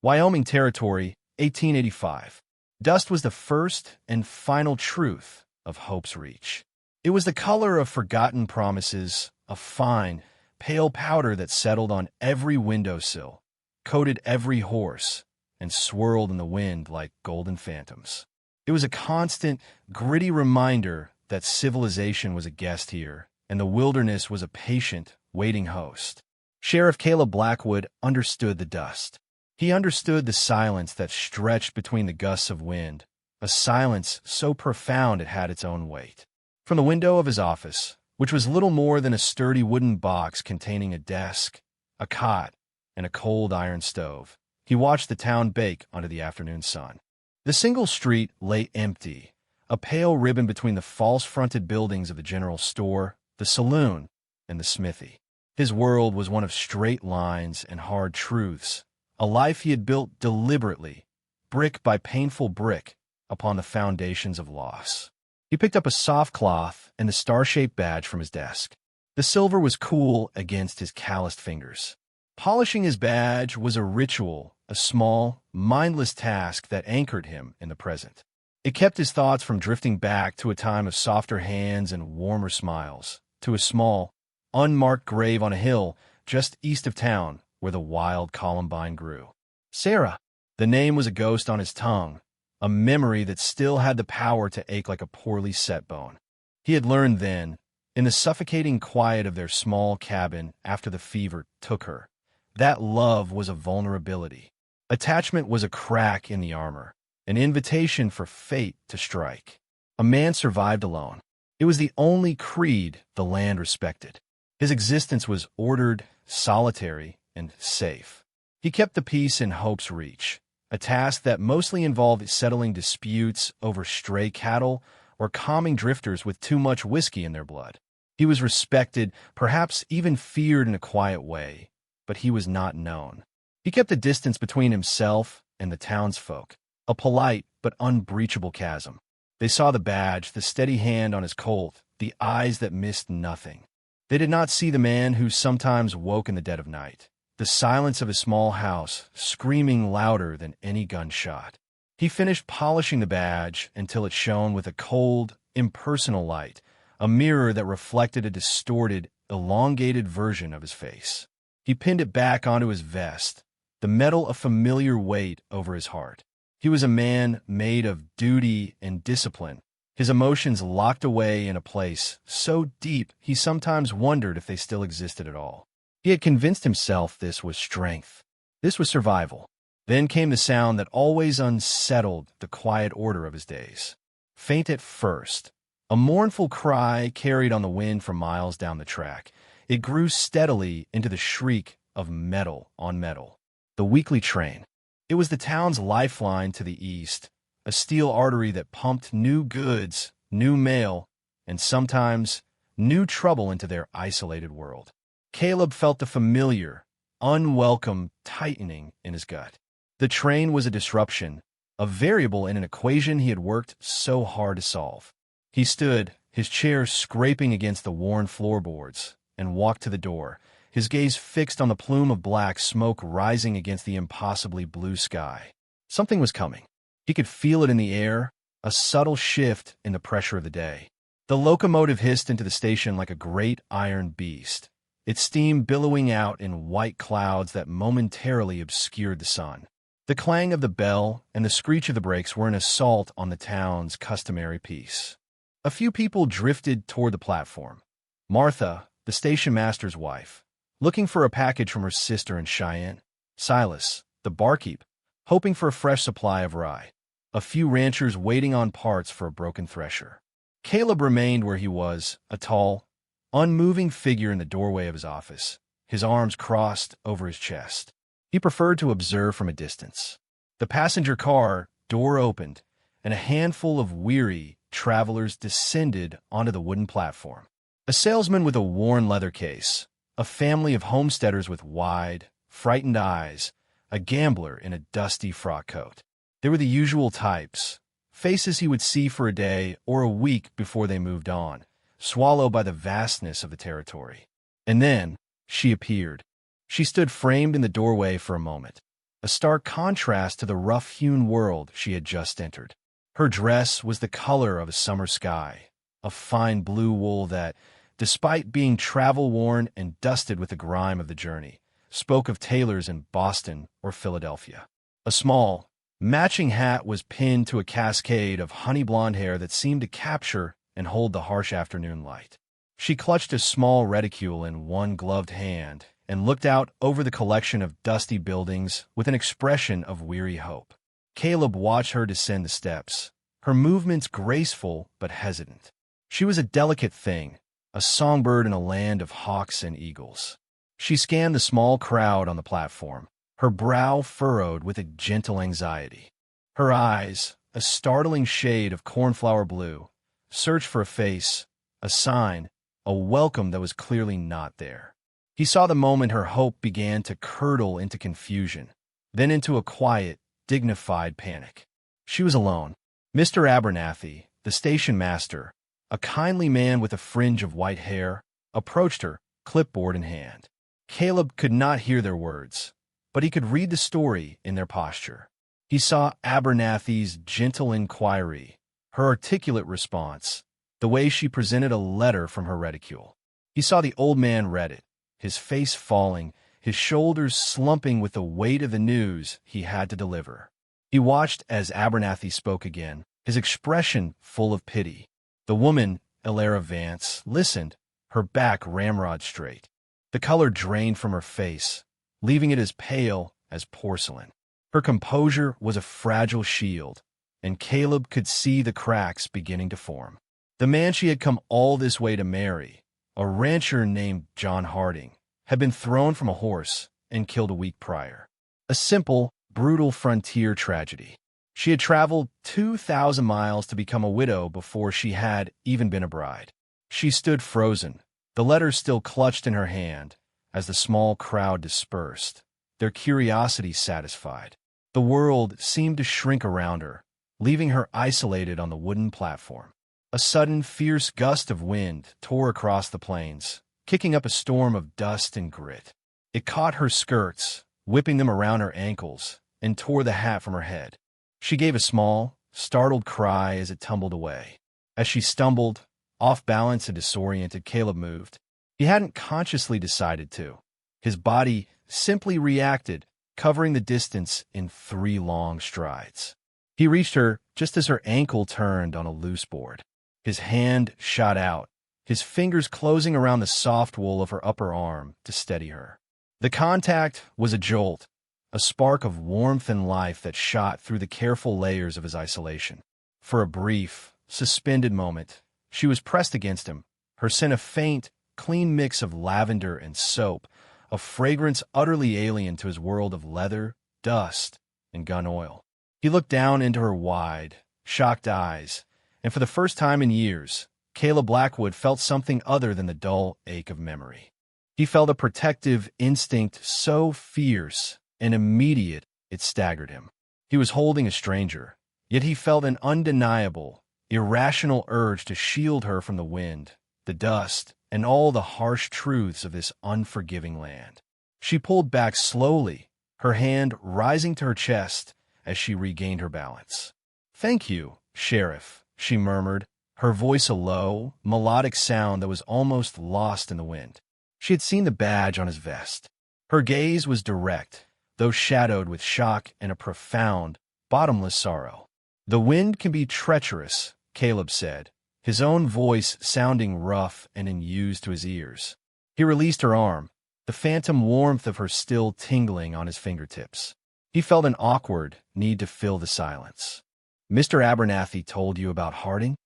Wyoming Territory, 1885. Dust was the first and final truth of Hope's Reach. It was the color of forgotten promises, a fine, pale powder that settled on every windowsill, coated every horse, and swirled in the wind like golden phantoms. It was a constant, gritty reminder that civilization was a guest here, and the wilderness was a patient, waiting host. Sheriff Caleb Blackwood understood the dust. He understood the silence that stretched between the gusts of wind, a silence so profound it had its own weight. From the window of his office, which was little more than a sturdy wooden box containing a desk, a cot, and a cold iron stove, he watched the town bake under the afternoon sun. The single street lay empty, a pale ribbon between the false-fronted buildings of the general store, the saloon, and the smithy. His world was one of straight lines and hard truths, a life he had built deliberately, brick by painful brick, upon the foundations of loss. He picked up a soft cloth and the star-shaped badge from his desk. The silver was cool against his calloused fingers. Polishing his badge was a ritual, a small, mindless task that anchored him in the present. It kept his thoughts from drifting back to a time of softer hands and warmer smiles, to a small, unmarked grave on a hill just east of town where the wild columbine grew. Sarah. The name was a ghost on his tongue, a memory that still had the power to ache like a poorly set bone. He had learned then, in the suffocating quiet of their small cabin after the fever took her, that love was a vulnerability. Attachment was a crack in the armor, an invitation for fate to strike. A man survived alone. It was the only creed the land respected. His existence was ordered, solitary, and safe. He kept the peace in Hope's Reach, a task that mostly involved settling disputes over stray cattle or calming drifters with too much whiskey in their blood. He was respected, perhaps even feared in a quiet way, but he was not known. He kept a distance between himself and the townsfolk, a polite but unbreachable chasm. They saw the badge, the steady hand on his Colt, the eyes that missed nothing. They did not see the man who sometimes woke in the dead of night, the silence of his small house, screaming louder than any gunshot. He finished polishing the badge until it shone with a cold, impersonal light, a mirror that reflected a distorted, elongated version of his face. He pinned it back onto his vest, the metal a familiar weight over his heart. He was a man made of duty and discipline, his emotions locked away in a place so deep he sometimes wondered if they still existed at all. He had convinced himself this was strength. This was survival. Then came the sound that always unsettled the quiet order of his days. Faint at first, a mournful cry carried on the wind for miles down the track. It grew steadily into the shriek of metal on metal. The weekly train. It was the town's lifeline to the east, a steel artery that pumped new goods, new mail, and sometimes new trouble into their isolated world. Caleb felt the familiar, unwelcome tightening in his gut. The train was a disruption, a variable in an equation he had worked so hard to solve. He stood, his chair scraping against the worn floorboards, and walked to the door, his gaze fixed on the plume of black smoke rising against the impossibly blue sky. Something was coming. He could feel it in the air, a subtle shift in the pressure of the day. The locomotive hissed into the station like a great iron beast, its steam billowing out in white clouds that momentarily obscured the sun. The clang of the bell and the screech of the brakes were an assault on the town's customary peace. A few people drifted toward the platform. Martha, the station master's wife, looking for a package from her sister in Cheyenne. Silas, the barkeep, hoping for a fresh supply of rye. A few ranchers waiting on parts for a broken thresher. Caleb remained where he was, a tall, unmoving figure in the doorway of his office, his arms crossed over his chest. He preferred to observe from a distance. The passenger car door opened, and a handful of weary travelers descended onto the wooden platform. A salesman with a worn leather case, a family of homesteaders with wide, frightened eyes, a gambler in a dusty frock coat. They were the usual types, faces he would see for a day or a week before they moved on, swallowed by the vastness of the territory. And then she appeared. She stood framed in the doorway for a moment. a stark contrast to the rough-hewn world she had just entered. Her dress was the color of a summer sky, a fine blue wool that, despite being travel-worn and dusted with the grime of the journey, spoke of tailors in Boston or Philadelphia. A small, matching hat was pinned to a cascade of honey-blonde hair that seemed to capture and hold the harsh afternoon light. She clutched a small reticule in one gloved hand and looked out over the collection of dusty buildings with an expression of weary hope. Caleb watched her descend the steps, her movements graceful but hesitant. She was a delicate thing, a songbird in a land of hawks and eagles. She scanned the small crowd on the platform, her brow furrowed with a gentle anxiety. Her eyes, a startling shade of cornflower blue, searched for a face, a sign, a welcome that was clearly not there. He saw the moment her hope began to curdle into confusion, then into a quiet, dignified panic. She was alone. Mr. Abernathy, the station master, a kindly man with a fringe of white hair, approached her, clipboard in hand. Caleb could not hear their words, but he could read the story in their posture. He saw Abernathy's gentle inquiry, her articulate response, the way she presented a letter from her reticule. He saw the old man read it, his face falling, his shoulders slumping with the weight of the news he had to deliver. He watched as Abernathy spoke again, his expression full of pity. The woman, Elara Vance, listened, her back ramrod straight. The color drained from her face, leaving it as pale as porcelain. Her composure was a fragile shield, and Caleb could see the cracks beginning to form. The man she had come all this way to marry, a rancher named John Harding, had been thrown from a horse and killed a week prior. A simple, brutal frontier tragedy. She had traveled 2,000 miles to become a widow before she had even been a bride. She stood frozen, the letter still clutched in her hand, as the small crowd dispersed, their curiosity satisfied. The world seemed to shrink around her, leaving her isolated on the wooden platform. A sudden, fierce gust of wind tore across the plains, kicking up a storm of dust and grit. It caught her skirts, whipping them around her ankles, and tore the hat from her head. She gave a small, startled cry as it tumbled away. As she stumbled, off balance and disoriented, Caleb moved. He hadn't consciously decided to. His body simply reacted, covering the distance in 3 long strides. He reached her just as her ankle turned on a loose board. His hand shot out, his fingers closing around the soft wool of her upper arm to steady her. The contact was a jolt, a spark of warmth and life that shot through the careful layers of his isolation. For a brief, suspended moment, she was pressed against him, her scent a faint, clean mix of lavender and soap, a fragrance utterly alien to his world of leather, dust, and gun oil. He looked down into her wide, shocked eyes, and for the first time in years, Caleb Blackwood felt something other than the dull ache of memory. He felt a protective instinct so fierce and immediate it staggered him. He was holding a stranger, yet he felt an undeniable, irrational urge to shield her from the wind, the dust, and all the harsh truths of this unforgiving land. She pulled back slowly, her hand rising to her chest as she regained her balance. "Thank you, Sheriff," she murmured, her voice a low, melodic sound that was almost lost in the wind. She had seen the badge on his vest. Her gaze was direct, though shadowed with shock and a profound, bottomless sorrow. "The wind can be treacherous," Caleb said, his own voice sounding rough and unused to his ears. He released her arm, the phantom warmth of her still tingling on his fingertips. He felt an awkward need to fill the silence. "Mr. Abernathy told you about Harding?"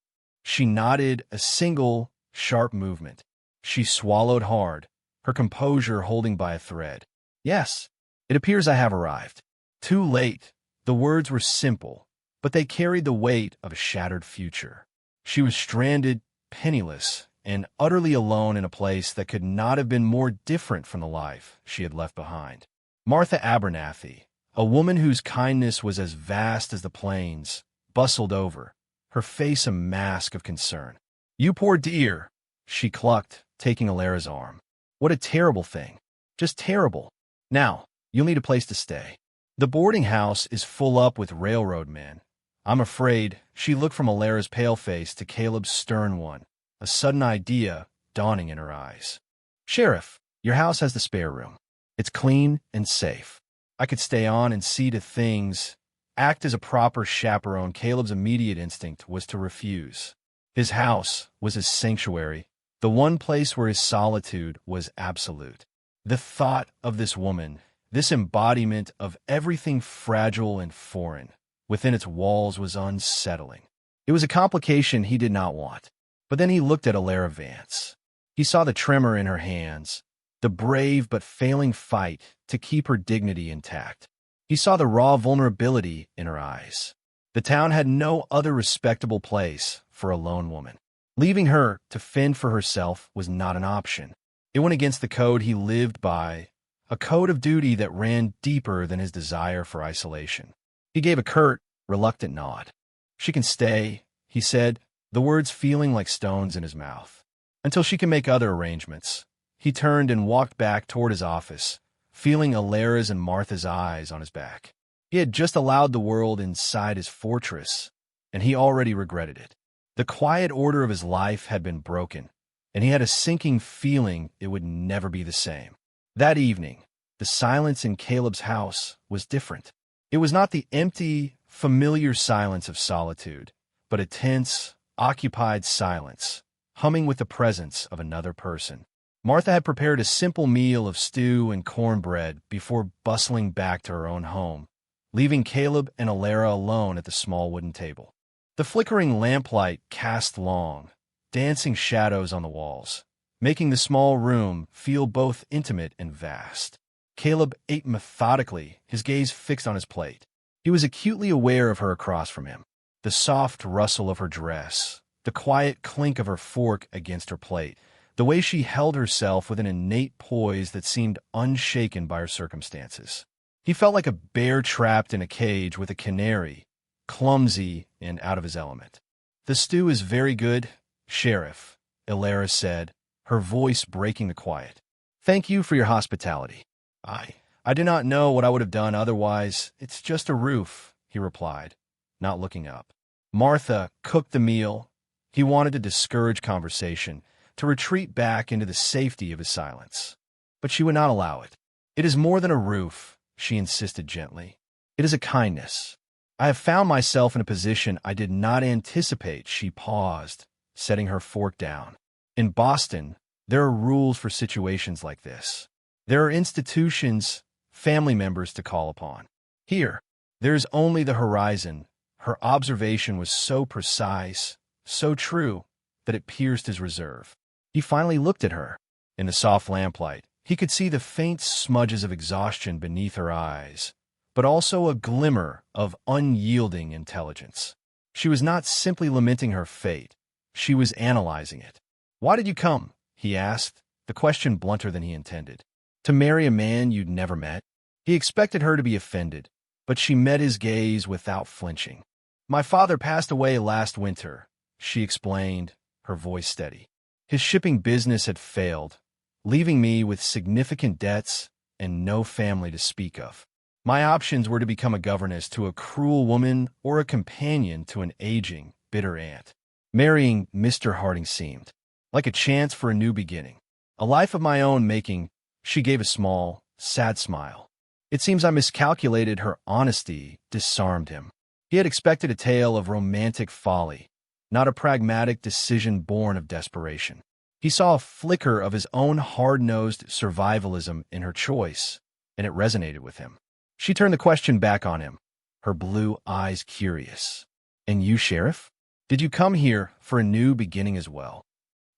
She nodded, a single, sharp movement. She swallowed hard, her composure holding by a thread. "Yes, it appears I have arrived. Too late." The words were simple, but they carried the weight of a shattered future. She was stranded, penniless, and utterly alone in a place that could not have been more different from the life she had left behind. Martha Abernathy, a woman whose kindness was as vast as the plains, bustled over, her face a mask of concern. "You poor dear," she clucked, taking Alara's arm. "What a terrible thing. Just terrible. Now, you'll need a place to stay." The boarding house is full up with railroad men. I'm afraid. She looked from Alara's pale face to Caleb's stern one, a sudden idea dawning in her eyes. Sheriff, your house has the spare room. It's clean and safe. I could stay on and see to things. Act as a proper chaperone. Caleb's immediate instinct was to refuse. His house was his sanctuary, the one place where his solitude was absolute. The thought of this woman, this embodiment of everything fragile and foreign, within its walls was unsettling. It was a complication he did not want. But then he looked at Alara Vance. He saw the tremor in her hands, the brave but failing fight to keep her dignity intact. He saw the raw vulnerability in her eyes. The town had no other respectable place for a lone woman. Leaving her to fend for herself was not an option. It went against the code he lived by, a code of duty that ran deeper than his desire for isolation. He gave a curt, reluctant nod. She can stay, he said, the words feeling like stones in his mouth. Until she can make other arrangements. He turned and walked back toward his office, feeling Alara's and Martha's eyes on his back. He had just allowed the world inside his fortress, and he already regretted it. The quiet order of his life had been broken, and he had a sinking feeling it would never be the same. That evening, the silence in Caleb's house was different. It was not the empty, familiar silence of solitude, but a tense, occupied silence, humming with the presence of another person. Martha had prepared a simple meal of stew and cornbread before bustling back to her own home, leaving Caleb and Alara alone at the small wooden table. The flickering lamplight cast long, dancing shadows on the walls, making the small room feel both intimate and vast. Caleb ate methodically, his gaze fixed on his plate. He was acutely aware of her across from him, the soft rustle of her dress, the quiet clink of her fork against her plate, the way she held herself with an innate poise that seemed unshaken by her circumstances. He felt like a bear trapped in a cage with a canary, clumsy and out of his element. "The stew is very good, Sheriff," Alara said, her voice breaking the quiet. "Thank you for your hospitality. I do not know what I would have done otherwise. It's just a roof," he replied, not looking up. Martha cooked the meal. He wanted to discourage conversation, to retreat back into the safety of his silence. But she would not allow it. "It is more than a roof," she insisted gently. "It is a kindness. I have found myself in a position I did not anticipate." She paused, setting her fork down. "In Boston, there are rules for situations like this. There are institutions, family members to call upon. Here, there is only the horizon." Her observation was so precise, so true, that it pierced his reserve. He finally looked at her. In the soft lamplight, he could see the faint smudges of exhaustion beneath her eyes, but also a glimmer of unyielding intelligence. She was not simply lamenting her fate. She was analyzing it. "Why did you come?" he asked, the question blunter than he intended. "To marry a man you'd never met?" He expected her to be offended, but she met his gaze without flinching. "My father passed away last winter," she explained, her voice steady. "His shipping business had failed, leaving me with significant debts and no family to speak of. My options were to become a governess to a cruel woman or a companion to an aging, bitter aunt. Marrying Mr. Harding seemed like a chance for a new beginning, a life of my own making." She gave a small, sad smile. It seems I miscalculated. Her honesty disarmed him. He had expected a tale of romantic folly, not a pragmatic decision born of desperation. He saw a flicker of his own hard-nosed survivalism in her choice, and it resonated with him. She turned the question back on him, her blue eyes curious. "And you, Sheriff? Did you come here for a new beginning as well?"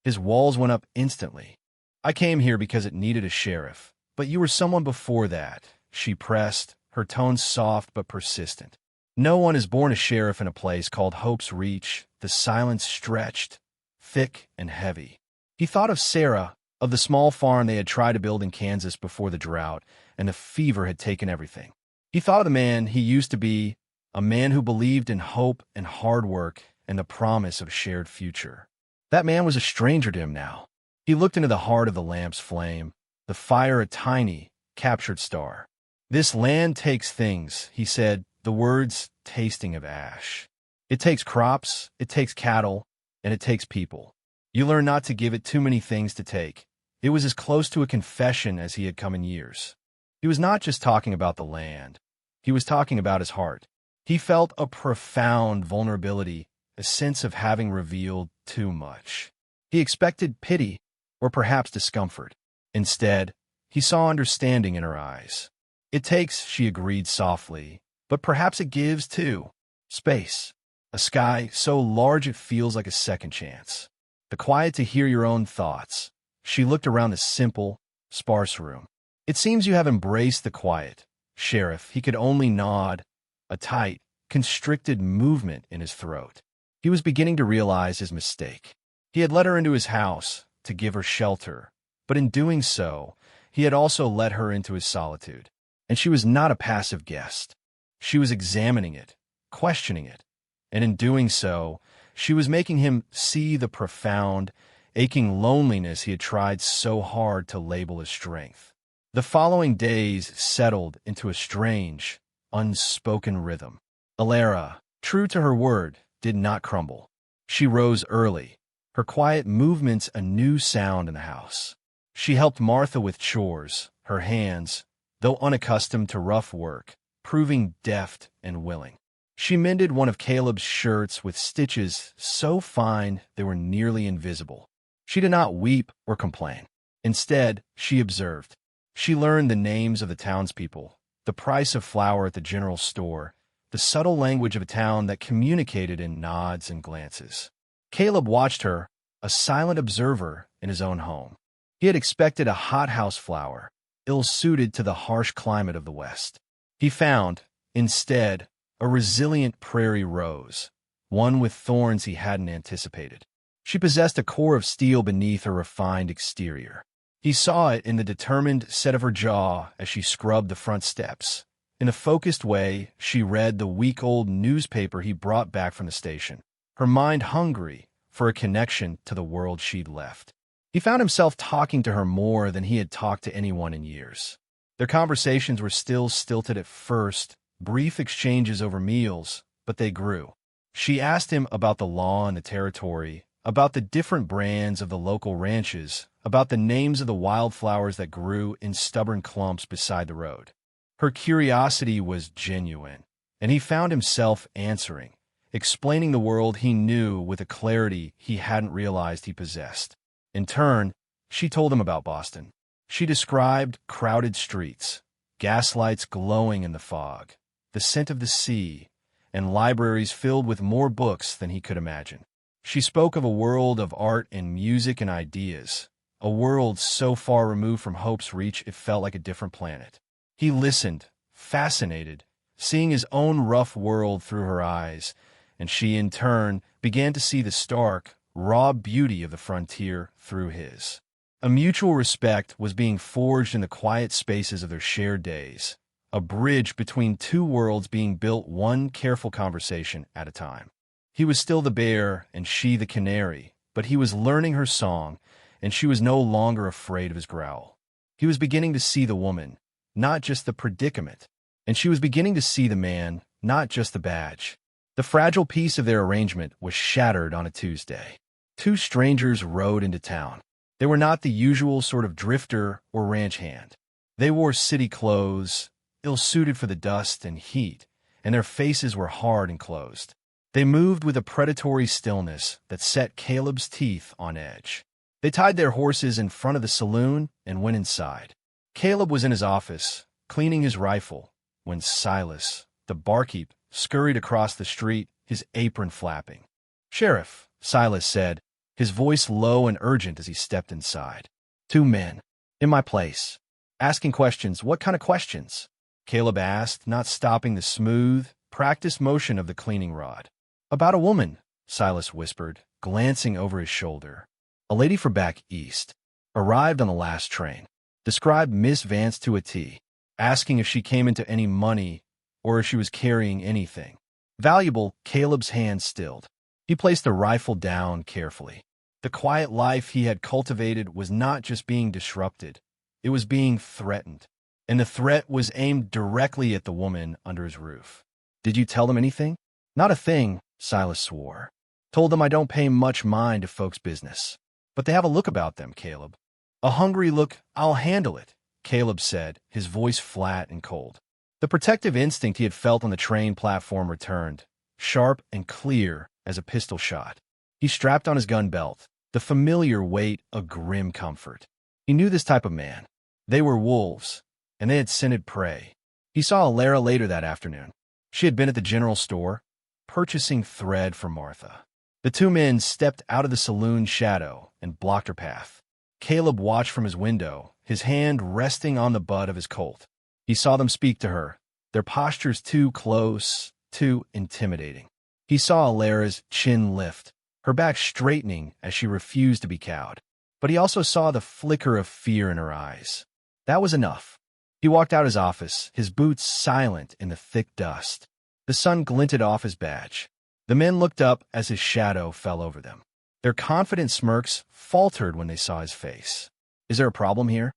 His walls went up instantly. "I came here because it needed a sheriff, but you were someone before that," she pressed, her tone soft but persistent. "No one is born a sheriff in a place called Hope's Reach." The silence stretched, thick and heavy. He thought of Sarah, of the small farm they had tried to build in Kansas before the drought, and the fever had taken everything. He thought of the man he used to be, a man who believed in hope and hard work and the promise of a shared future. That man was a stranger to him now. He looked into the heart of the lamp's flame, the fire a tiny, captured star. "This land takes things," he said, the words tasting of ash. "It takes crops, it takes cattle, and it takes people. You learn not to give it too many things to take." It was as close to a confession as he had come in years. He was not just talking about the land. He was talking about his heart. He felt a profound vulnerability, a sense of having revealed too much. He expected pity, or perhaps discomfort. Instead, he saw understanding in her eyes. "It takes," she agreed softly, "but perhaps it gives, too. Space. A sky so large it feels like a second chance. The quiet to hear your own thoughts." She looked around the simple, sparse room. "It seems you have embraced the quiet, Sheriff." He could only nod, a tight, constricted movement in his throat. He was beginning to realize his mistake. He had let her into his house to give her shelter, but in doing so, he had also let her into his solitude. And she was not a passive guest. She was examining it, questioning it, and in doing so, she was making him see the profound, aching loneliness he had tried so hard to label as strength. The following days settled into a strange, unspoken rhythm. Alara, true to her word, did not crumble. She rose early, her quiet movements a new sound in the house. She helped Martha with chores, her hands, though unaccustomed to rough work, proving deft and willing. She mended one of Caleb's shirts with stitches so fine they were nearly invisible. She did not weep or complain. Instead, she observed. She learned the names of the townspeople, the price of flour at the general store, the subtle language of a town that communicated in nods and glances. Caleb watched her, a silent observer in his own home. He had expected a hothouse flower, ill-suited to the harsh climate of the West. He found, instead, a resilient prairie rose, one with thorns he hadn't anticipated. She possessed a core of steel beneath her refined exterior. He saw it in the determined set of her jaw as she scrubbed the front steps. In a focused way, she read the week-old newspaper he brought back from the station, her mind hungry for a connection to the world she'd left. He found himself talking to her more than he had talked to anyone in years. Their conversations were still stilted at first, brief exchanges over meals, but they grew. She asked him about the law and the territory, about the different brands of the local ranches, about the names of the wildflowers that grew in stubborn clumps beside the road. Her curiosity was genuine, and he found himself answering, explaining the world he knew with a clarity he hadn't realized he possessed. In turn, she told him about Boston. She described crowded streets, gaslights glowing in the fog, the scent of the sea, and libraries filled with more books than he could imagine. She spoke of a world of art and music and ideas, a world so far removed from Hope's reach it felt like a different planet. He listened, fascinated, seeing his own rough world through her eyes, and she, in turn, began to see the stark, raw beauty of the frontier through his. A mutual respect was being forged in the quiet spaces of their shared days, a bridge between two worlds being built one careful conversation at a time. He was still the bear and she the canary, but he was learning her song, and she was no longer afraid of his growl. He was beginning to see the woman, not just the predicament, and she was beginning to see the man, not just the badge. The fragile piece of their arrangement was shattered on a Tuesday. Two strangers rode into town. They were not the usual sort of drifter or ranch hand. They wore city clothes, ill-suited for the dust and heat, and their faces were hard and closed. They moved with a predatory stillness that set Caleb's teeth on edge. They tied their horses in front of the saloon and went inside. Caleb was in his office, cleaning his rifle, when Silas, the barkeep, scurried across the street, his apron flapping. "Sheriff," Silas said, his voice low and urgent as he stepped inside. "Two men. In my place. Asking questions." "What kind of questions?" Caleb asked, not stopping the smooth, practiced motion of the cleaning rod. "About a woman," Silas whispered, glancing over his shoulder. "A lady from back east. Arrived on the last train. Described Miss Vance to a T. Asking if she came into any money or if she was carrying anything valuable." Caleb's hand stilled. He placed the rifle down carefully. The quiet life he had cultivated was not just being disrupted. It was being threatened. and the threat was aimed directly at the woman under his roof. "Did you tell them anything?" "Not a thing," Silas swore. "Told them I don't pay much mind to folks' business. But they have a look about them, Caleb." "A hungry look. I'll handle it," Caleb said, his voice flat and cold. The protective instinct he had felt on the train platform returned, sharp and clear as a pistol shot. He strapped on his gun belt, the familiar weight a grim comfort. He knew this type of man. They were wolves, and they had scented prey. He saw Alara later that afternoon. She had been at the general store, purchasing thread for Martha. The two men stepped out of the saloon shadow and blocked her path. Caleb watched from his window, his hand resting on the butt of his Colt. He saw them speak to her, their postures too close, too intimidating. He saw Alara's chin lift, her back straightening as she refused to be cowed. But he also saw the flicker of fear in her eyes. That was enough. He walked out his office, his boots silent in the thick dust. The sun glinted off his badge. The men looked up as his shadow fell over them. Their confident smirks faltered when they saw his face. "Is there a problem here?"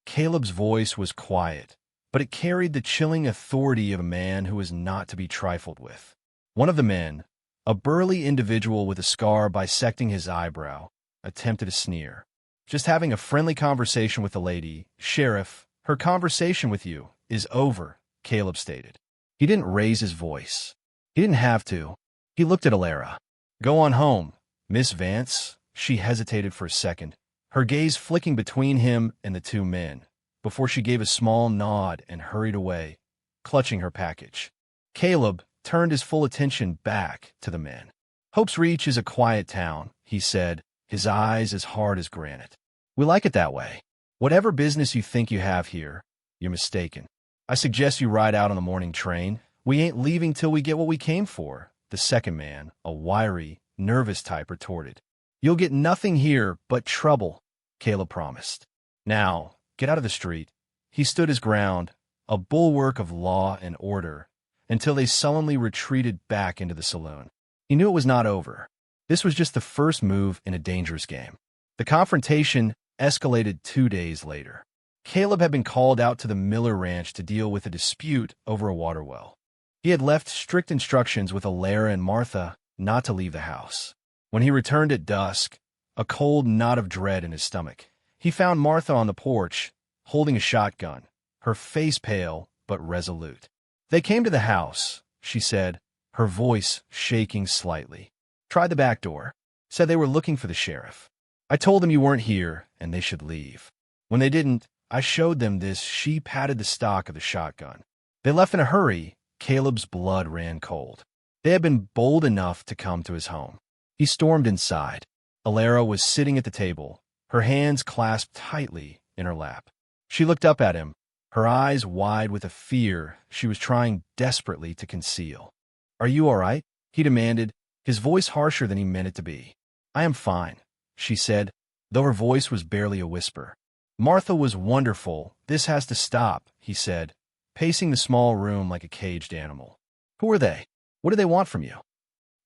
Caleb's voice was quiet, but it carried the chilling authority of a man who was not to be trifled with. One of the men, a burly individual with a scar bisecting his eyebrow, attempted a sneer. "Just having a friendly conversation with the lady, Sheriff. Her conversation with you is over," Caleb stated. He didn't raise his voice. He didn't have to. He looked at Alara. "Go on home, Miss Vance." She hesitated for a second, her gaze flicking between him and the two men, before she gave a small nod and hurried away, clutching her package. Caleb turned his full attention back to the men. "Hope's Reach is a quiet town," he said, his eyes as hard as granite. "We like it that way. Whatever business you think you have here, you're mistaken. I suggest you ride out on the morning train. We ain't leaving till we get what we came for," the second man, a wiry, nervous type, retorted. "You'll get nothing here but trouble," Caleb promised. "Now, get out of the street." He stood his ground, a bulwark of law and order, until they sullenly retreated back into the saloon. He knew it was not over. This was just the first move in a dangerous game. The confrontation escalated 2 days later. Caleb had been called out to the Miller Ranch to deal with a dispute over a water well. He had left strict instructions with Alara and Martha not to leave the house. When he returned at dusk, a cold knot of dread in his stomach, he found Martha on the porch, holding a shotgun, her face pale but resolute. "They came to the house," she said, her voice shaking slightly. "Tried the back door. Said they were looking for the sheriff. I told them you weren't here and they should leave. When they didn't, I showed them this." She patted the stock of the shotgun. "They left in a hurry." Caleb's blood ran cold. They had been bold enough to come to his home. He stormed inside. Alara was sitting at the table, her hands clasped tightly in her lap. She looked up at him, her eyes wide with a fear she was trying desperately to conceal. "Are you all right?" he demanded, his voice harsher than he meant it to be. "I am fine," she said, though her voice was barely a whisper. "Martha was wonderful. This has to stop," he said, pacing the small room like a caged animal. "Who are they? What do they want from you?"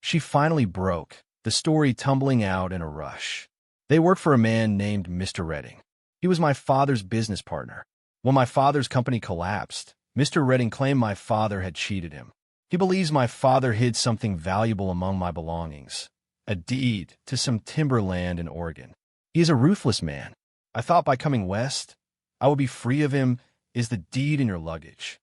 She finally broke, the story tumbling out in a rush. "They work for a man named Mr. Redding. He was my father's business partner. When my father's company collapsed, Mr. Redding claimed my father had cheated him. He believes my father hid something valuable among my belongings, a deed to some timberland in Oregon. He is a ruthless man. I thought by coming west, I would be free of him. Is the deed in your luggage?"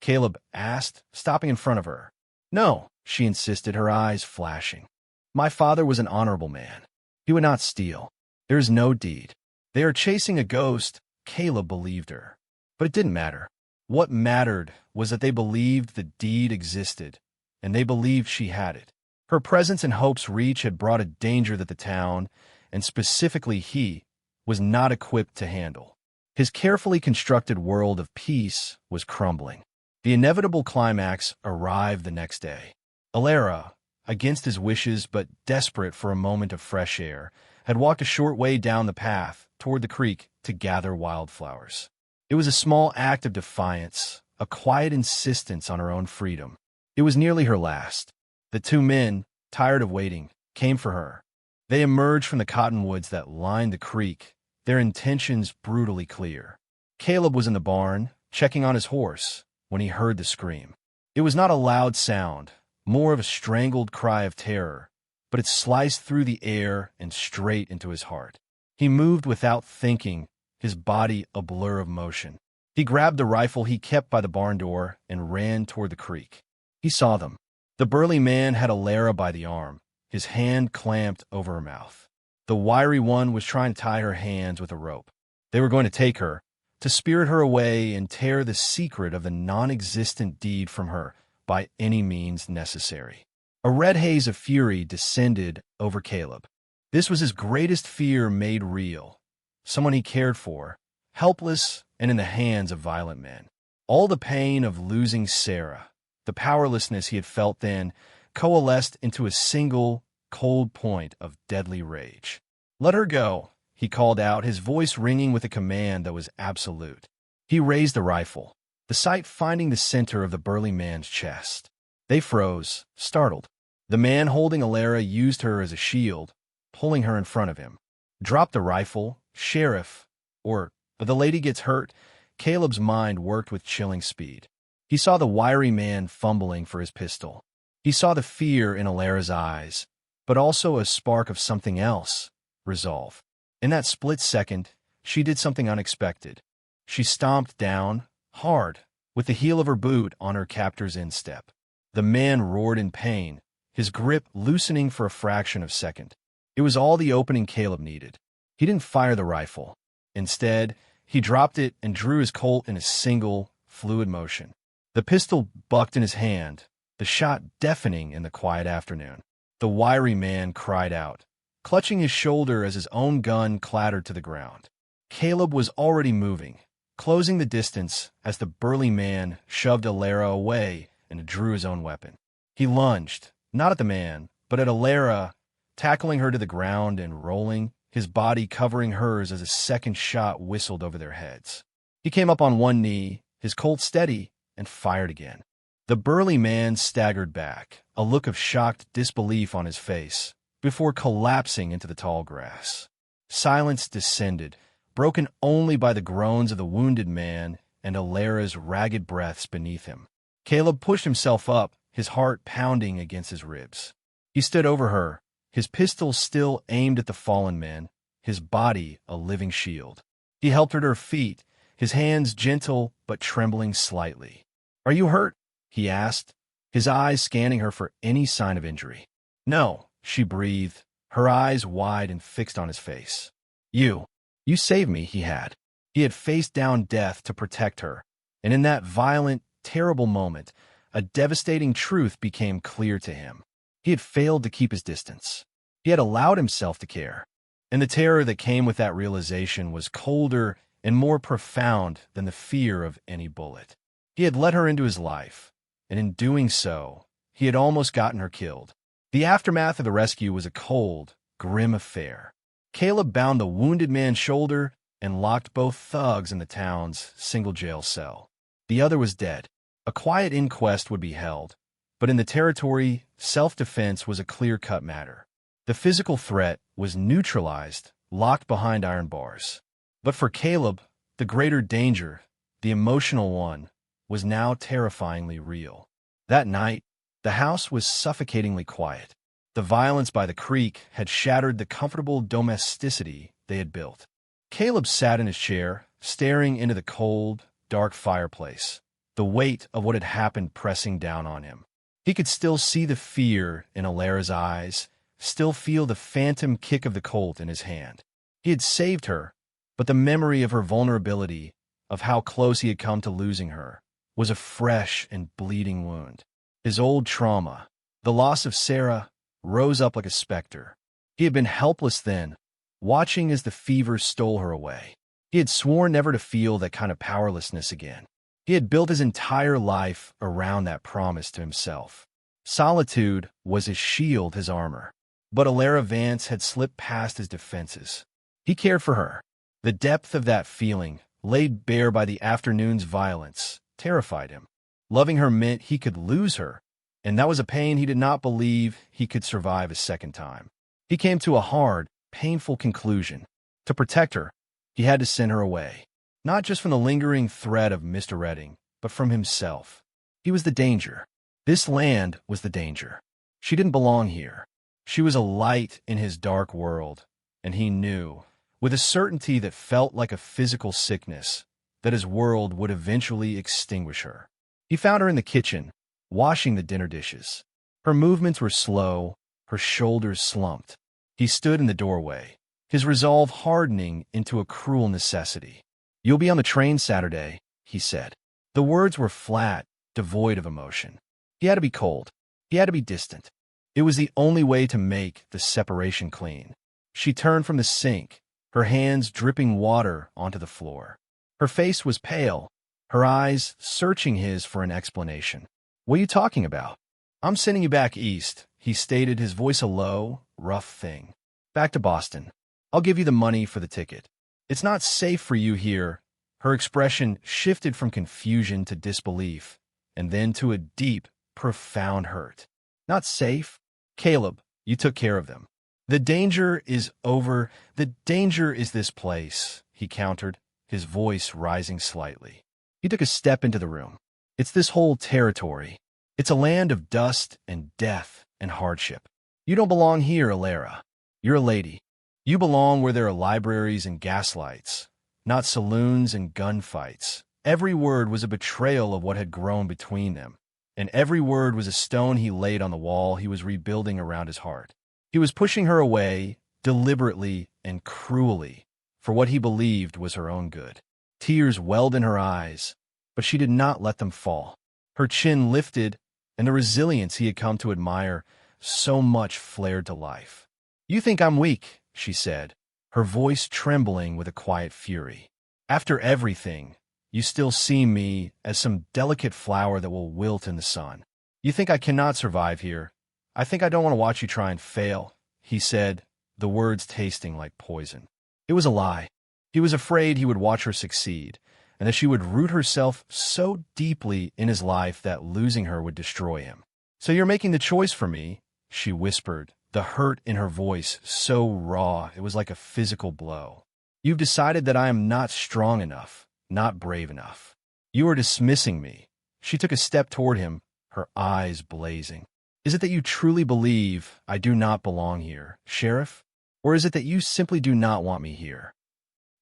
Caleb asked, stopping in front of her. "No," she insisted, her eyes flashing. "My father was an honorable man. He would not steal. There is no deed. They are chasing a ghost." Caleb believed her. But it didn't matter. What mattered was that they believed the deed existed, and they believed she had it. Her presence in Hope's Reach had brought a danger that the town, and specifically he, was not equipped to handle. His carefully constructed world of peace was crumbling. The inevitable climax arrived the next day. Alara, against his wishes but desperate for a moment of fresh air, had walked a short way down the path toward the creek to gather wildflowers. It was a small act of defiance, a quiet insistence on her own freedom. It was nearly her last. The two men, tired of waiting, came for her. They emerged from the cottonwoods that lined the creek, their intentions brutally clear. Caleb was in the barn, checking on his horse, when he heard the scream. It was not a loud sound, more of a strangled cry of terror, but it sliced through the air and straight into his heart. He moved without thinking, his body a blur of motion. He grabbed the rifle he kept by the barn door and ran toward the creek. He saw them. The burly man had Alara by the arm, his hand clamped over her mouth. The wiry one was trying to tie her hands with a rope. They were going to take her, to spirit her away and tear the secret of the non-existent deed from her by any means necessary. A red haze of fury descended over Caleb. This was his greatest fear made real. Someone he cared for, helpless and in the hands of violent men. All the pain of losing Sarah, the powerlessness he had felt then, coalesced into a single, cold point of deadly rage. "Let her go," he called out, his voice ringing with a command that was absolute. He raised the rifle, the sight finding the center of the burly man's chest. They froze, startled. The man holding Alara used her as a shield, pulling her in front of him. "Drop the rifle, Sheriff, or the lady gets hurt." Caleb's mind worked with chilling speed. He saw the wiry man fumbling for his pistol. He saw the fear in Alara's eyes, but also a spark of something else, resolve. In that split second, she did something unexpected. She stomped down, hard, with the heel of her boot on her captor's instep. The man roared in pain, his grip loosening for a fraction of a second. It was all the opening Caleb needed. He didn't fire the rifle. Instead, he dropped it and drew his Colt in a single, fluid motion. The pistol bucked in his hand, the shot deafening in the quiet afternoon. The wiry man cried out, clutching his shoulder as his own gun clattered to the ground. Caleb was already moving, closing the distance as the burly man shoved Alara away and drew his own weapon. He lunged, not at the man, but at Alara, tackling her to the ground and rolling, his body covering hers as a second shot whistled over their heads. He came up on one knee, his Colt steady, and fired again. The burly man staggered back, a look of shocked disbelief on his face, before collapsing into the tall grass. Silence descended, broken only by the groans of the wounded man and Alara's ragged breaths beneath him. Caleb pushed himself up, his heart pounding against his ribs. He stood over her, his pistol still aimed at the fallen man, his body a living shield. He helped her to her feet, his hands gentle but trembling slightly. "Are you hurt?" he asked, his eyes scanning her for any sign of injury. "No," she breathed, her eyes wide and fixed on his face. You saved me," he had. He had faced down death to protect her, and in that violent, terrible moment, a devastating truth became clear to him. He had failed to keep his distance. He had allowed himself to care, and the terror that came with that realization was colder and more profound than the fear of any bullet. He had let her into his life, and in doing so, he had almost gotten her killed. The aftermath of the rescue was a cold, grim affair. Caleb bound the wounded man's shoulder and locked both thugs in the town's single jail cell. The other was dead. A quiet inquest would be held, but in the territory, self-defense was a clear-cut matter. The physical threat was neutralized, locked behind iron bars. But for Caleb, the greater danger, the emotional one, was now terrifyingly real. That night, the house was suffocatingly quiet. The violence by the creek had shattered the comfortable domesticity they had built. Caleb sat in his chair, staring into the cold, dark fireplace, the weight of what had happened pressing down on him. He could still see the fear in Alara's eyes, still feel the phantom kick of the Colt in his hand. He had saved her, but the memory of her vulnerability, of how close he had come to losing her, was a fresh and bleeding wound. His old trauma, the loss of Sarah, rose up like a specter. He had been helpless then, watching as the fever stole her away. He had sworn never to feel that kind of powerlessness again. He had built his entire life around that promise to himself. Solitude was his shield, his armor. But Alara Vance had slipped past his defenses. He cared for her. The depth of that feeling, laid bare by the afternoon's violence, terrified him. Loving her meant he could lose her, and that was a pain he did not believe he could survive a second time. He came to a hard, painful conclusion. To protect her, he had to send her away. not just from the lingering threat of misdirecting, but from himself. He was the danger. This land was the danger. She didn't belong here. She was a light in his dark world, and he knew, with a certainty that felt like a physical sickness, that his world would eventually extinguish her. He found her in the kitchen, washing the dinner dishes. Her movements were slow, her shoulders slumped. He stood in the doorway, his resolve hardening into a cruel necessity. "You'll be on the train Saturday," he said. The words were flat, devoid of emotion. He had to be cold. He had to be distant. It was the only way to make the separation clean. She turned from the sink, her hands dripping water onto the floor. Her face was pale, her eyes searching his for an explanation. "What are you talking about?" "I'm sending you back east," he stated, his voice a low, rough thing. "Back to Boston. I'll give you the money for the ticket. It's not safe for you here." Her expression shifted from confusion to disbelief, and then to a deep, profound hurt. "Not safe? Caleb, you took care of them. The danger is over. The danger is this place," he countered, his voice rising slightly. He took a step into the room. "It's this whole territory. It's a land of dust and death and hardship. You don't belong here, Alara. You're a lady. You belong where there are libraries and gaslights, not saloons and gunfights." Every word was a betrayal of what had grown between them, and every word was a stone he laid on the wall he was rebuilding around his heart. He was pushing her away, deliberately and cruelly, for what he believed was her own good. Tears welled in her eyes, but she did not let them fall. Her chin lifted, and the resilience he had come to admire so much flared to life. "You think I'm weak," she said, her voice trembling with a quiet fury. "After everything, you still see me as some delicate flower that will wilt in the sun. You think I cannot survive here. I think I don't want to watch you try and fail," he said, the words tasting like poison. It was a lie. He was afraid he would watch her succeed, and that she would root herself so deeply in his life that losing her would destroy him. "So you're making the choice for me," she whispered, the hurt in her voice so raw it was like a physical blow. "You've decided that I am not strong enough, not brave enough. You are dismissing me." She took a step toward him, her eyes blazing. "Is it that you truly believe I do not belong here, Sheriff? Or is it that you simply do not want me here?"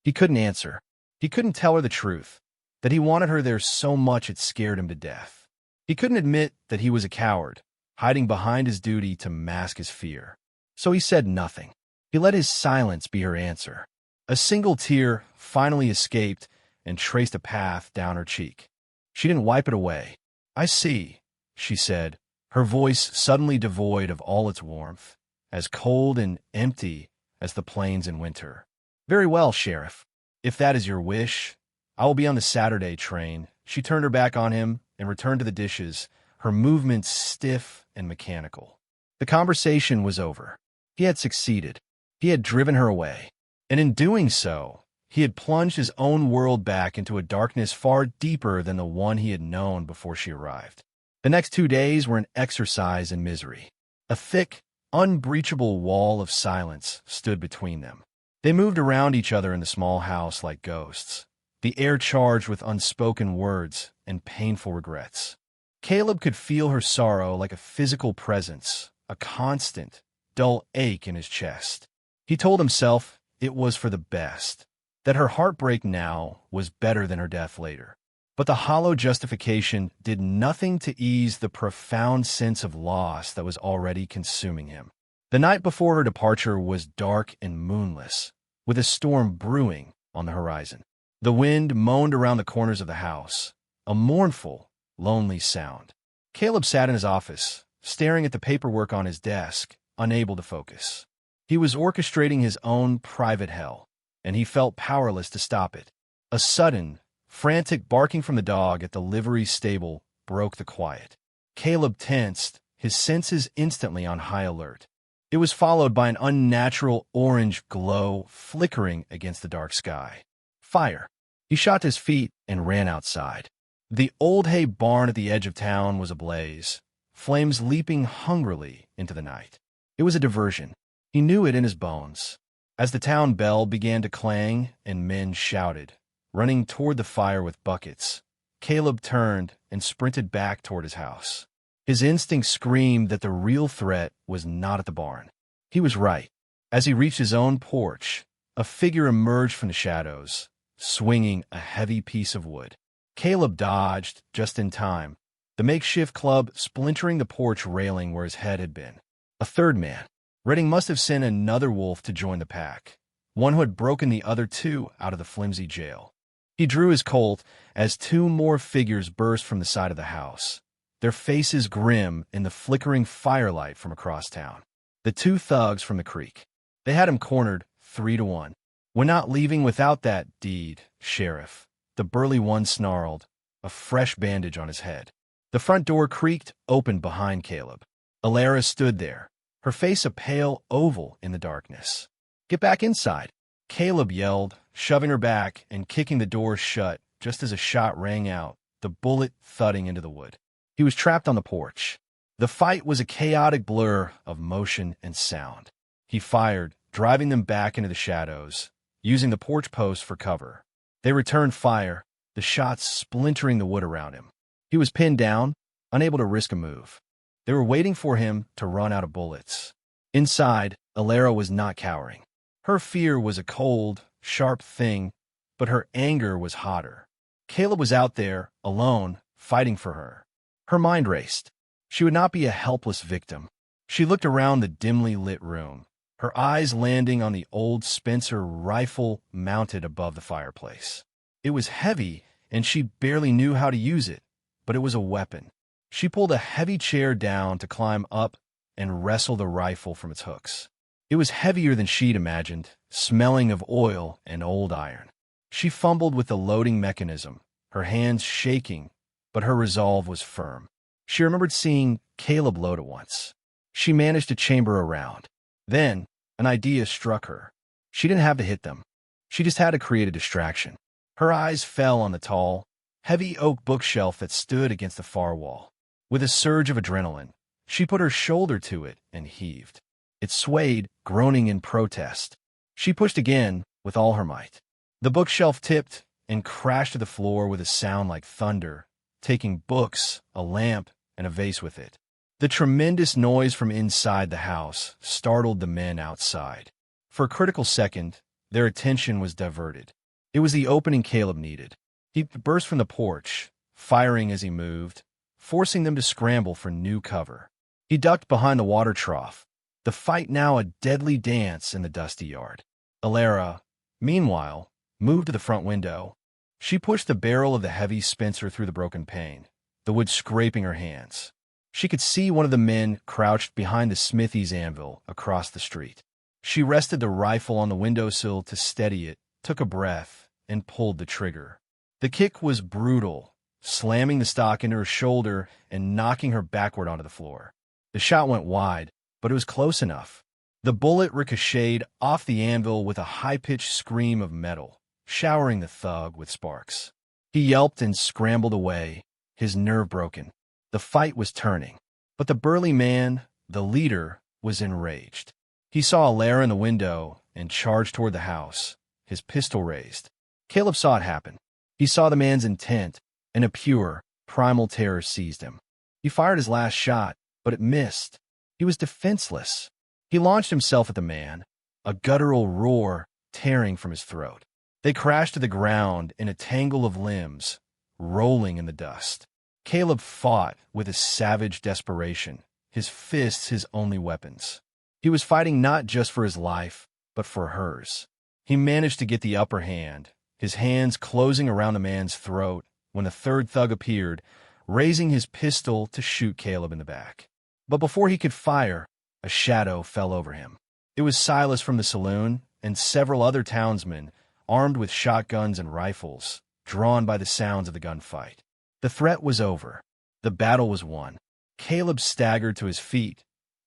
He couldn't answer. He couldn't tell her the truth, that he wanted her there so much it scared him to death. He couldn't admit that he was a coward, hiding behind his duty to mask his fear. So he said nothing. He let his silence be her answer. A single tear finally escaped and traced a path down her cheek. She didn't wipe it away. "I see," she said, her voice suddenly devoid of all its warmth, as cold and empty as the plains in winter. "Very well, Sheriff. If that is your wish, I will be on the Saturday train." She turned her back on him and returned to the dishes, her movements stiff and mechanical. The conversation was over. He had succeeded. He had driven her away. And in doing so, he had plunged his own world back into a darkness far deeper than the one he had known before she arrived. The next 2 days were an exercise in misery. A thick, unbreachable wall of silence stood between them. They moved around each other in the small house like ghosts, the air charged with unspoken words and painful regrets. Caleb could feel her sorrow like a physical presence, a constant, dull ache in his chest. He told himself it was for the best, that her heartbreak now was better than her death later. But the hollow justification did nothing to ease the profound sense of loss that was already consuming him. The night before her departure was dark and moonless, with a storm brewing on the horizon. The wind moaned around the corners of the house, a mournful, lonely sound. Caleb sat in his office, staring at the paperwork on his desk, unable to focus. He was orchestrating his own private hell, and he felt powerless to stop it. A sudden, frantic barking from the dog at the livery stable broke the quiet. Caleb tensed, his senses instantly on high alert. It was followed by an unnatural orange glow flickering against the dark sky. Fire. He shot to his feet and ran outside. The old hay barn at the edge of town was ablaze, flames leaping hungrily into the night. It was a diversion. He knew it in his bones. As the town bell began to clang and men shouted, running toward the fire with buckets. Caleb turned and sprinted back toward his house. His instinct screamed that the real threat was not at the barn. He was right. As he reached his own porch, a figure emerged from the shadows, swinging a heavy piece of wood. Caleb dodged just in time, the makeshift club splintering the porch railing where his head had been. A third man. Redding must have sent another wolf to join the pack, one who had broken the other two out of the flimsy jail. He drew his Colt as two more figures burst from the side of the house, their faces grim in the flickering firelight from across town. The two thugs from the creek. They had him cornered 3-1. "We're not leaving without that deed, Sheriff," the burly one snarled, a fresh bandage on his head. The front door creaked open behind Caleb. Alara stood there, her face a pale oval in the darkness. "Get back inside," Caleb yelled, shoving her back and kicking the door shut just as a shot rang out, the bullet thudding into the wood. He was trapped on the porch. The fight was a chaotic blur of motion and sound. He fired, driving them back into the shadows, using the porch post for cover. They returned fire, the shots splintering the wood around him. He was pinned down, unable to risk a move. They were waiting for him to run out of bullets. Inside, Alara was not cowering. Her fear was a cold, sharp thing, but her anger was hotter. Caleb was out there, alone, fighting for her. Her mind raced. She would not be a helpless victim. She looked around the dimly lit room, her eyes landing on the old Spencer rifle mounted above the fireplace. It was heavy, and she barely knew how to use it, but it was a weapon. She pulled a heavy chair down to climb up and wrestle the rifle from its hooks. It was heavier than she'd imagined, smelling of oil and old iron. She fumbled with the loading mechanism, her hands shaking, but her resolve was firm. She remembered seeing Caleb load it once. She managed to chamber a round. Then, an idea struck her. She didn't have to hit them. She just had to create a distraction. Her eyes fell on the tall, heavy oak bookshelf that stood against the far wall. With a surge of adrenaline, she put her shoulder to it and heaved. It swayed, groaning in protest. She pushed again with all her might. The bookshelf tipped and crashed to the floor with a sound like thunder, taking books, a lamp, and a vase with it. The tremendous noise from inside the house startled the men outside. For a critical second, their attention was diverted. It was the opening Caleb needed. He burst from the porch, firing as he moved, forcing them to scramble for new cover. He ducked behind the water trough, the fight now a deadly dance in the dusty yard. Alara, meanwhile, moved to the front window. She pushed the barrel of the heavy Spencer through the broken pane, the wood scraping her hands. She could see one of the men crouched behind the smithy's anvil across the street. She rested the rifle on the windowsill to steady it, took a breath, and pulled the trigger. The kick was brutal, slamming the stock into her shoulder and knocking her backward onto the floor. The shot went wide, but it was close enough. The bullet ricocheted off the anvil with a high-pitched scream of metal, showering the thug with sparks. He yelped and scrambled away, his nerve broken. The fight was turning, but the burly man, the leader, was enraged. He saw Alara in the window and charged toward the house, his pistol raised. Caleb saw it happen. He saw the man's intent, and a pure, primal terror seized him. He fired his last shot, but it missed. He was defenseless. He launched himself at the man, a guttural roar tearing from his throat. They crashed to the ground in a tangle of limbs, rolling in the dust. Caleb fought with a savage desperation, his fists his only weapons. He was fighting not just for his life, but for hers. He managed to get the upper hand, his hands closing around the man's throat when the third thug appeared, raising his pistol to shoot Caleb in the back. But before he could fire, a shadow fell over him. It was Silas from the saloon and several other townsmen, armed with shotguns and rifles, drawn by the sounds of the gunfight. The threat was over. The battle was won. Caleb staggered to his feet,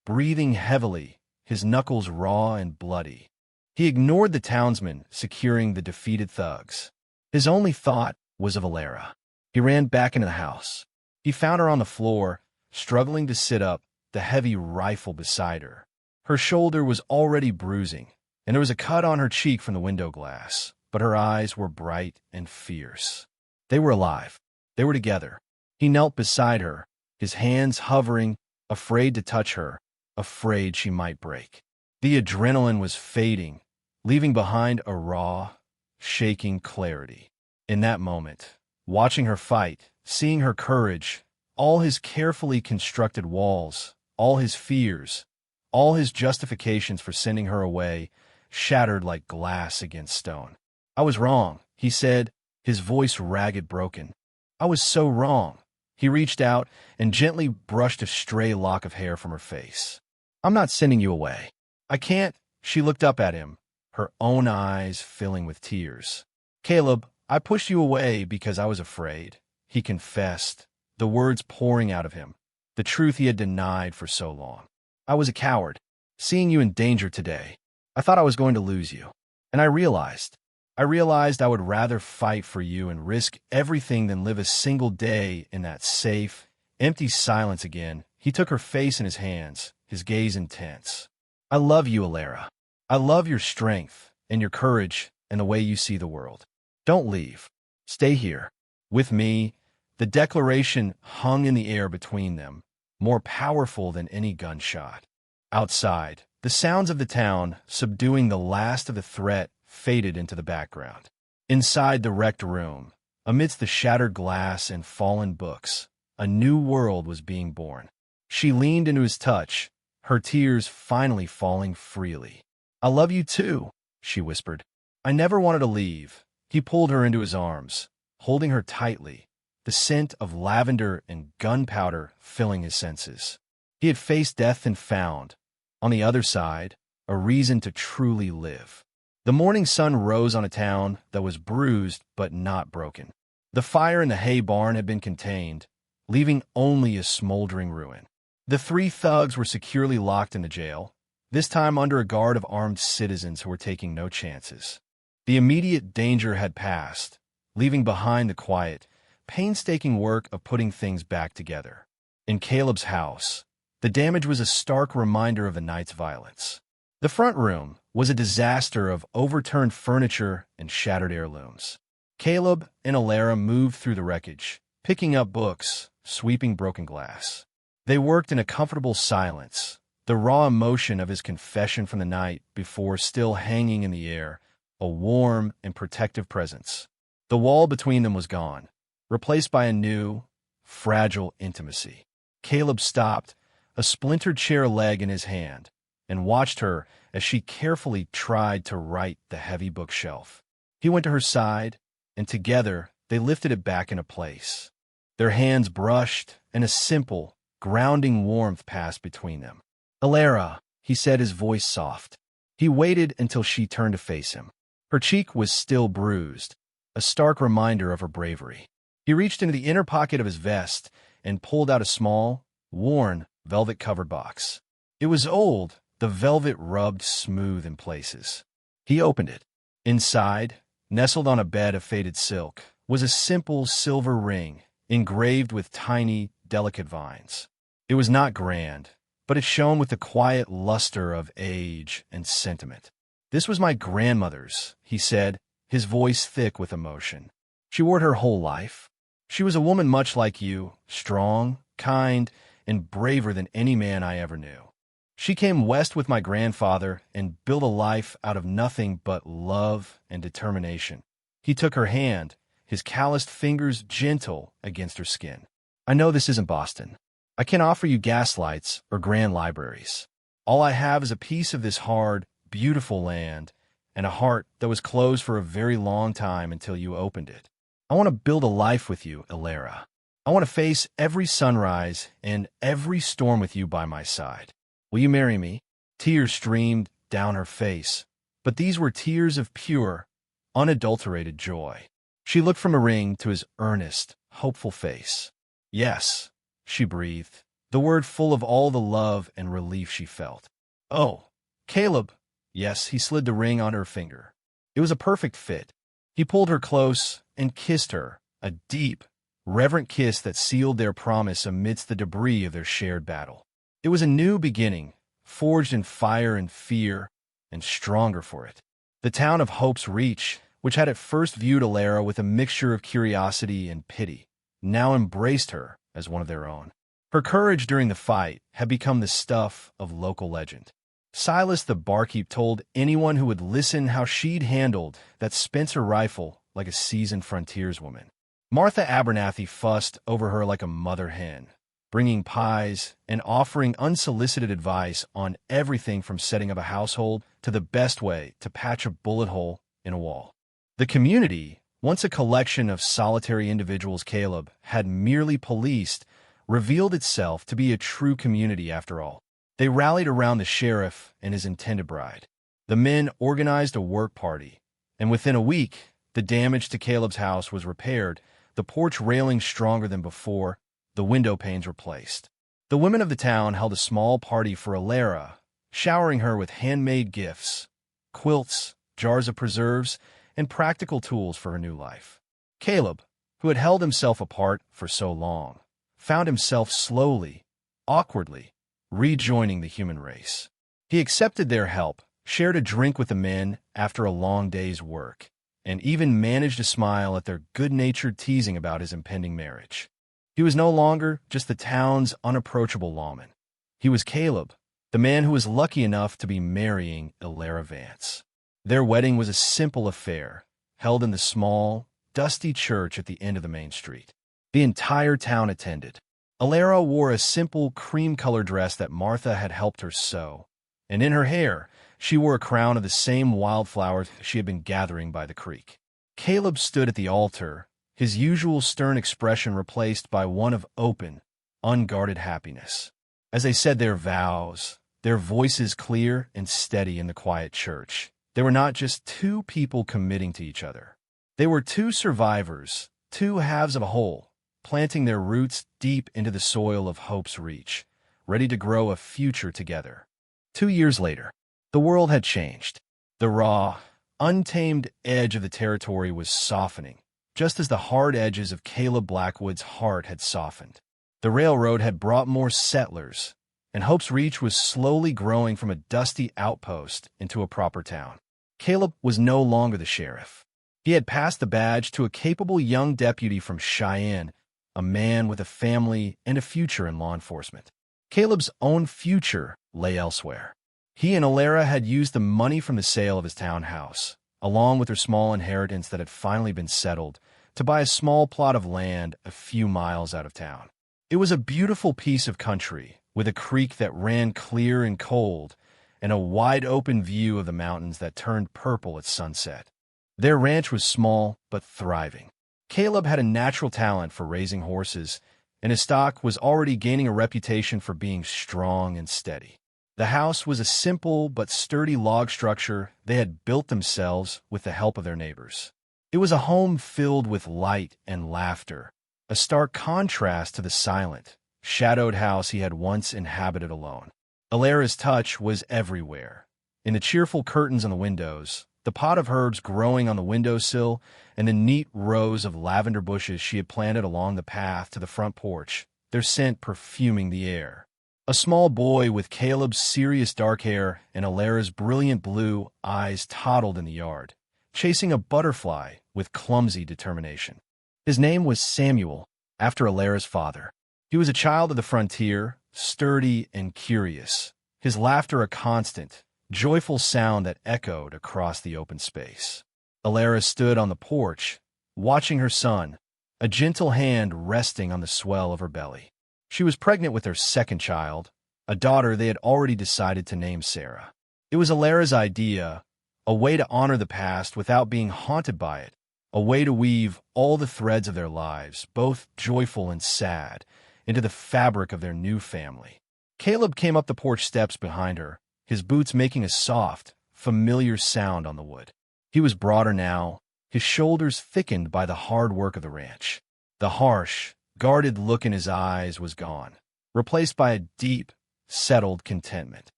breathing heavily, his knuckles raw and bloody. He ignored the townsmen securing the defeated thugs. His only thought was of Alara. He ran back into the house. He found her on the floor, struggling to sit up, the heavy rifle beside her. Her shoulder was already bruising, and there was a cut on her cheek from the window glass, but her eyes were bright and fierce. They were alive. They were together. He knelt beside her, his hands hovering, afraid to touch her, afraid she might break. The adrenaline was fading, leaving behind a raw, shaking clarity. In that moment, watching her fight, seeing her courage, all his carefully constructed walls, all his fears, all his justifications for sending her away, shattered like glass against stone. "I was wrong," he said, his voice ragged, broken. "I was so wrong." He reached out and gently brushed a stray lock of hair from her face. "I'm not sending you away. I can't." She looked up at him, her own eyes filling with tears. "Caleb, I pushed you away because I was afraid," he confessed, the words pouring out of him, the truth he had denied for so long. "I was a coward, seeing you in danger today. I thought I was going to lose you. And I realized I would rather fight for you and risk everything than live a single day in that safe, empty silence again." He took her face in his hands, his gaze intense. "I love you, Alara. I love your strength and your courage and the way you see the world. Don't leave. Stay here. With me." The declaration hung in the air between them, more powerful than any gunshot. Outside, the sounds of the town, subduing the last of the threat, faded into the background. Inside the wrecked room, amidst the shattered glass and fallen books, a new world was being born. She leaned into his touch, her tears finally falling freely. "I love you too," she whispered. "I never wanted to leave." He pulled her into his arms, holding her tightly, the scent of lavender and gunpowder filling his senses. He had faced death and found, on the other side, a reason to truly live. The morning sun rose on a town that was bruised but not broken. The fire in the hay barn had been contained, leaving only a smoldering ruin. The three thugs were securely locked in the jail, this time under a guard of armed citizens who were taking no chances. The immediate danger had passed, leaving behind the quiet, painstaking work of putting things back together. In Caleb's house, the damage was a stark reminder of the night's violence. The front room was a disaster of overturned furniture and shattered heirlooms. Caleb and Alara moved through the wreckage, picking up books, sweeping broken glass. They worked in a comfortable silence, the raw emotion of his confession from the night before still hanging in the air, a warm and protective presence. The wall between them was gone, replaced by a new, fragile intimacy. Caleb stopped, a splintered chair leg in his hand, and watched her as she carefully tried to right the heavy bookshelf. He went to her side, and together they lifted it back into place. Their hands brushed, and a simple, grounding warmth passed between them. "Alara," he said, his voice soft. He waited until she turned to face him. Her cheek was still bruised, a stark reminder of her bravery. He reached into the inner pocket of his vest and pulled out a small, worn, velvet-covered box. It was old, the velvet rubbed smooth in places. He opened it. Inside, nestled on a bed of faded silk, was a simple silver ring, engraved with tiny, delicate vines. It was not grand, but it shone with the quiet luster of age and sentiment. "This was my grandmother's," he said, his voice thick with emotion. "She wore it her whole life. She was a woman much like you, strong, kind, and braver than any man I ever knew. She came west with my grandfather and built a life out of nothing but love and determination." He took her hand, his calloused fingers gentle against her skin. "I know this isn't Boston. I can't offer you gaslights or grand libraries. All I have is a piece of this hard, beautiful land and a heart that was closed for a very long time until you opened it. I want to build a life with you, Alara. I want to face every sunrise and every storm with you by my side. Will you marry me?" Tears streamed down her face, but these were tears of pure, unadulterated joy. She looked from a ring to his earnest, hopeful face. "Yes," she breathed, the word full of all the love and relief she felt. "Oh, Caleb." Yes, he slid the ring on her finger. It was a perfect fit. He pulled her close and kissed her, a deep, reverent kiss that sealed their promise amidst the debris of their shared battle. It was a new beginning, forged in fire and fear, and stronger for it. The town of Hope's Reach which had at first viewed Alara with a mixture of curiosity and pity, now embraced her as one of their own. Her courage during the fight had become the stuff of local legend. Silas the barkeep told anyone who would listen how she'd handled that Spencer rifle like a seasoned frontierswoman. Martha Abernathy fussed over her like a mother hen, bringing pies and offering unsolicited advice on everything from setting up a household to the best way to patch a bullet hole in a wall. The community, once a collection of solitary individuals Caleb had merely policed, revealed itself to be a true community after all. They rallied around the sheriff and his intended bride. The men organized a work party, and within a week, the damage to Caleb's house was repaired, the porch railing stronger than before, the window panes replaced. The women of the town held a small party for Alara, showering her with handmade gifts, quilts, jars of preserves, and practical tools for her new life. Caleb, who had held himself apart for so long, found himself slowly, awkwardly, rejoining the human race. He accepted their help, shared a drink with the men after a long day's work, and even managed to smile at their good-natured teasing about his impending marriage. He was no longer just the town's unapproachable lawman. He was Caleb, the man who was lucky enough to be marrying Alara Vance. Their wedding was a simple affair, held in the small, dusty church at the end of the main street. The entire town attended. Alara wore a simple cream-colored dress that Martha had helped her sew, and in her hair, she wore a crown of the same wildflowers she had been gathering by the creek. Caleb stood at the altar, his usual stern expression replaced by one of open, unguarded happiness. As they said their vows, their voices clear and steady in the quiet church, they were not just two people committing to each other. They were two survivors, two halves of a whole, planting their roots deep into the soil of hope's reach, ready to grow a future together. 2 years later, the world had changed. The raw, untamed edge of the territory was softening, just as the hard edges of Caleb Blackwood's heart had softened. The railroad had brought more settlers, and Hope's Reach was slowly growing from a dusty outpost into a proper town. Caleb was no longer the sheriff. He had passed the badge to a capable young deputy from Cheyenne, a man with a family and a future in law enforcement. Caleb's own future lay elsewhere. He and Alara had used the money from the sale of his townhouse, along with their small inheritance that had finally been settled, to buy a small plot of land a few miles out of town. It was a beautiful piece of country, with a creek that ran clear and cold, and a wide-open view of the mountains that turned purple at sunset. Their ranch was small but thriving. Caleb had a natural talent for raising horses, and his stock was already gaining a reputation for being strong and steady. The house was a simple but sturdy log structure they had built themselves with the help of their neighbors. It was a home filled with light and laughter, a stark contrast to the silent, shadowed house he had once inhabited alone. Alara's touch was everywhere. In the cheerful curtains on the windows, the pot of herbs growing on the windowsill, and the neat rows of lavender bushes she had planted along the path to the front porch, their scent perfuming the air. A small boy with Caleb's serious dark hair and Alara's brilliant blue eyes toddled in the yard, chasing a butterfly with clumsy determination. His name was Samuel, after Alara's father. He was a child of the frontier, sturdy and curious, his laughter a constant, joyful sound that echoed across the open space. Alara stood on the porch, watching her son, a gentle hand resting on the swell of her belly. She was pregnant with their second child, a daughter they had already decided to name Sarah. It was Alara's idea, a way to honor the past without being haunted by it, a way to weave all the threads of their lives, both joyful and sad, into the fabric of their new family. Caleb came up the porch steps behind her, his boots making a soft, familiar sound on the wood. He was broader now, his shoulders thickened by the hard work of the ranch. The harsh, guarded look in his eyes was gone, replaced by a deep, settled contentment.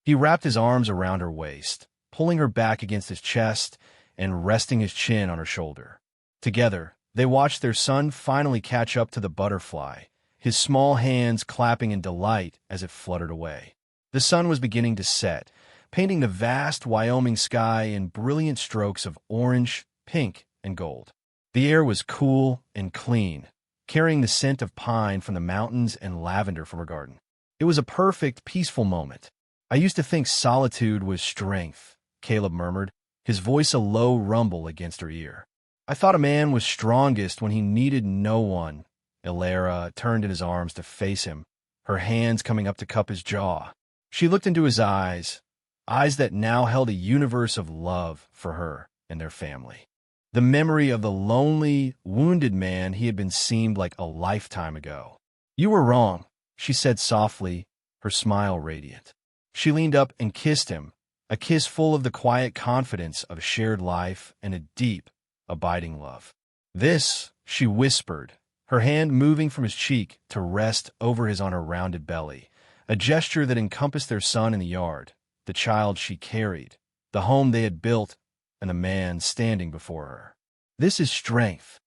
He wrapped his arms around her waist, pulling her back against his chest and resting his chin on her shoulder. Together, they watched their son finally catch up to the butterfly, his small hands clapping in delight as it fluttered away. The sun was beginning to set, painting the vast Wyoming sky in brilliant strokes of orange, pink and gold. The air was cool and clean, carrying the scent of pine from the mountains and lavender from her garden. It was a perfect, peaceful moment. I used to think solitude was strength, Caleb murmured, his voice a low rumble against her ear. I thought a man was strongest when he needed no one. Ilara turned in his arms to face him, her hands coming up to cup his jaw. She looked into his eyes that now held a universe of love for her and their family. The memory of the lonely, wounded man he had been seemed like a lifetime ago. "You were wrong," she said softly, her smile radiant. She leaned up and kissed him, a kiss full of the quiet confidence of shared life and a deep, abiding love. "This," she whispered, her hand moving from his cheek to rest over his on her rounded belly, a gesture that encompassed their son in the yard, the child she carried, the home they had built, and the man standing before her. "This is strength."